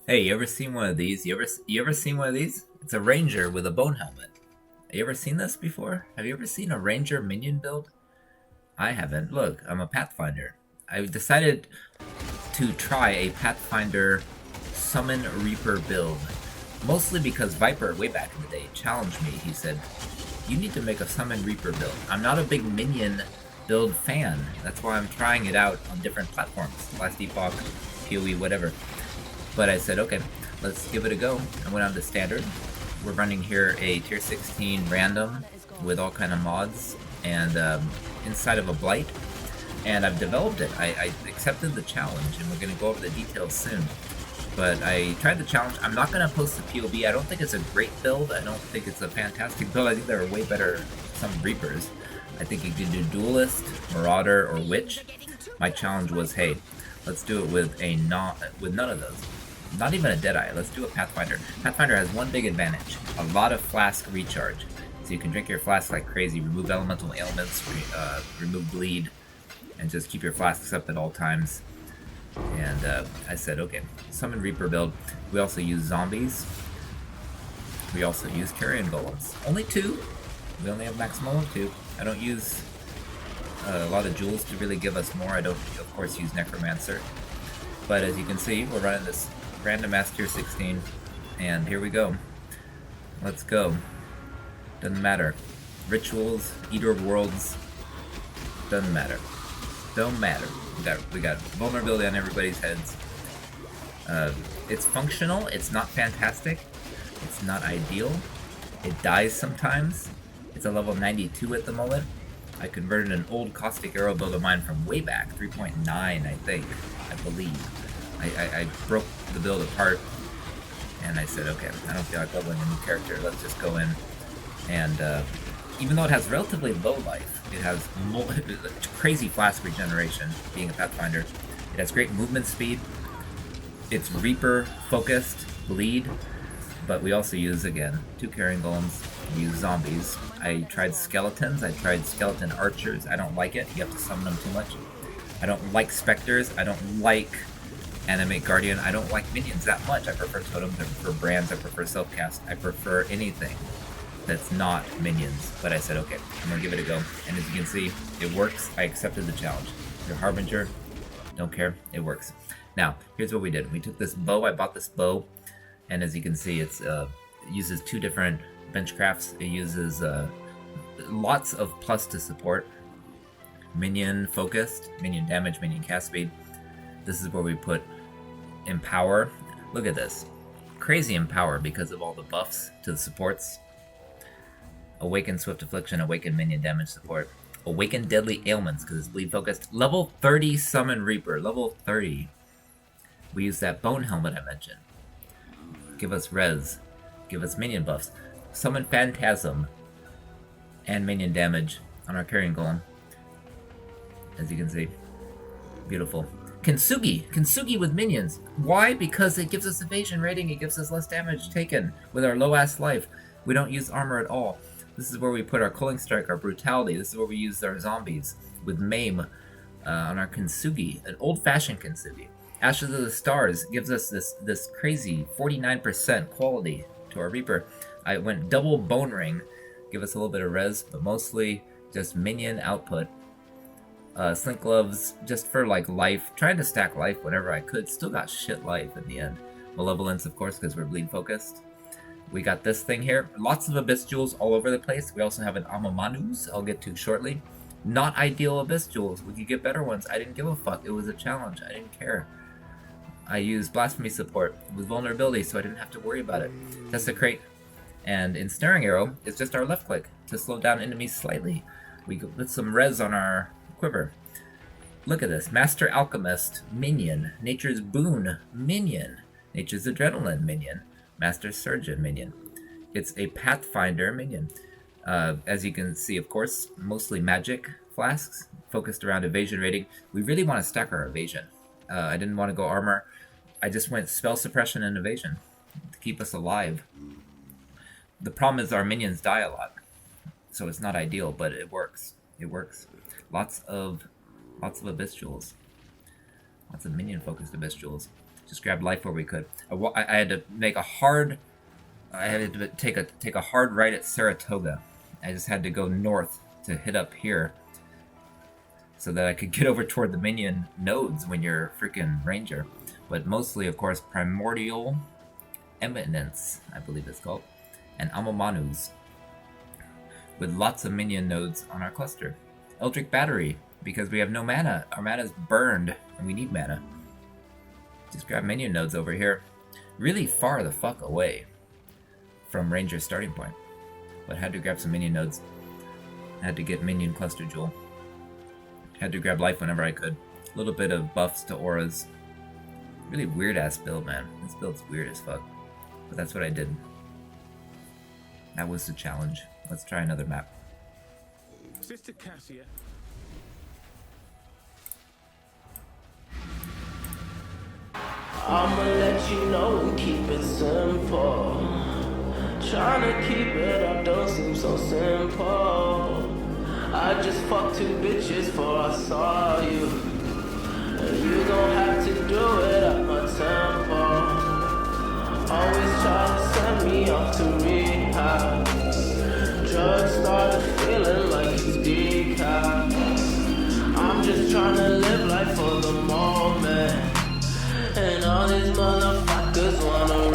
Hey, you ever seen one of these? You ever seen one of these? It's a ranger with a bone helmet. You ever seen this before? Have you ever seen a ranger minion build? I haven't. Look, I'm a Pathfinder. I decided to try a Pathfinder Summon Reaper build. Mostly because Viper, way back in the day, challenged me. He said, you need to make a Summon Reaper build. I'm not a big minion build fan. That's why I'm trying it out on different platforms. Last Epoch, POE, whatever. But I said, okay, let's give it a go. I went on to standard. We're running here a tier 16 random with all kind of mods and inside of a blight. And I've developed it. I accepted the challenge, and we're going to go over the details soon. But I tried the challenge. I'm not going to post the POB. I don't think it's a great build. I don't think it's a fantastic build. I think there are way better some Reapers. I think you can do Duelist, Marauder, or Witch. My challenge was, hey, let's do it with none of those. Not even a Deadeye. Let's do a Pathfinder. Pathfinder has one big advantage: a lot of flask recharge. So you can drink your flask like crazy, remove elemental ailments, remove bleed, and just keep your flasks up at all times. And I said, okay, Summon Reaper build. We also use zombies. We also use carrion golems. Only two. We only have maximum of two. I don't use a lot of jewels to really give us more. I don't, of course, use necromancer. But as you can see, we're running this random ass tier 16, and here we go. Let's go. Doesn't matter. Rituals, Eater of Worlds, doesn't matter. Don't matter. We got vulnerability on everybody's heads. It's functional. It's not fantastic. It's not ideal. It dies sometimes. It's a level 92 at the moment. I converted an old caustic arrow build of mine from way back, 3.9, I think, I believe. I broke the build apart, and I said, okay, I don't feel like leveling a new character. Let's just go in, and even though it has relatively low life, it has crazy flask regeneration, being a Pathfinder. It has great movement speed. It's Reaper focused, bleed, but we also use, again, two carrying golems. We use zombies. I tried skeletons. I tried skeleton archers. I don't like it. You have to summon them too much. I don't like specters. I don't like Animate Guardian. I don't like minions that much. I prefer totems, I prefer brands, I prefer self-cast, I prefer anything that's not minions. But I said, okay, I'm gonna give it a go. And as you can see, it works. I accepted the challenge. Your Harbinger, don't care, it works. Now, here's what we did. We took this bow, I bought this bow, and as you can see, it uses two different benchcrafts. It uses lots of plus to support. Minion focused, minion damage, minion cast speed. This is where we put Empower. Look at this. Crazy Empower because of all the buffs to the supports. Awaken Swift Affliction, Awaken Minion Damage Support. Awaken Deadly Ailments because it's bleed focused. Level 30 Summon Reaper. Level 30. We use that Bone Helmet I mentioned. Give us res. Give us minion buffs. Summon Phantasm. And minion damage on our Carrion Golem. As you can see. Beautiful. Kintsugi with minions. Why? Because it gives us evasion rating, it gives us less damage taken with our low ass life. We don't use armor at all. This is where we put our Culling Strike, our Brutality. This is where we use our zombies with Maim on our Kintsugi, an old-fashioned Kintsugi. Ashes of the Stars gives us this crazy 49% quality to our Reaper. I went double Bone Ring, give us a little bit of res, but mostly just minion output. Slink Gloves, just for like life, trying to stack life whenever I could. Still got shit life in the end. Malevolence, of course, because we're bleed focused. We got this thing here. Lots of Abyss Jewels all over the place. We also have an Amamanus I'll get to shortly. Not ideal Abyss Jewels. We could get better ones. I didn't give a fuck. It was a challenge. I didn't care. I used Blasphemy support with vulnerability, so I didn't have to worry about it. Desecrate and Ensnaring Arrow is just our left click to slow down enemies slightly. We put some res on our quiver. Look at this. Master Alchemist minion. Nature's Boon minion. Nature's Adrenaline minion. Master Surgeon minion. It's a Pathfinder minion. As you can see, of course, mostly magic flasks focused around evasion rating. We really want to stack our evasion. I didn't want to go armor. I just went spell suppression and evasion to keep us alive. The problem is our minions die a lot, so it's not ideal, but it works. It works. Lots of Abyss Jewels. Lots of minion-focused Abyss Jewels. Just grabbed life where we could. I had to make a hard. I had to take a hard right at Saratoga. I just had to go north to hit up here, so that I could get over toward the minion nodes when you're freaking ranger. But mostly, of course, Primordial Eminence, I believe it's called, and Amomanus, with lots of minion nodes on our cluster. Eldritch Battery, because we have no mana. Our mana's burned, and we need mana. Just grab minion nodes over here. Really far the fuck away from Ranger's starting point. But had to grab some minion nodes. Had to get minion cluster jewel. Had to grab life whenever I could. A little bit of buffs to auras. Really weird ass build, man. This build's weird as fuck. But that's what I did. That was the challenge. Let's try another map. Sister Cassia. I'ma let you know and keep it simple. Tryna keep it up don't seem so simple. I just fucked 2 bitches before I saw you. And you gon' have to do it at my tempo. Always try to send me off to rehab. Drugs started feeling like it's decaf. I'm just tryna live life for the moment. And all these motherfuckers wanna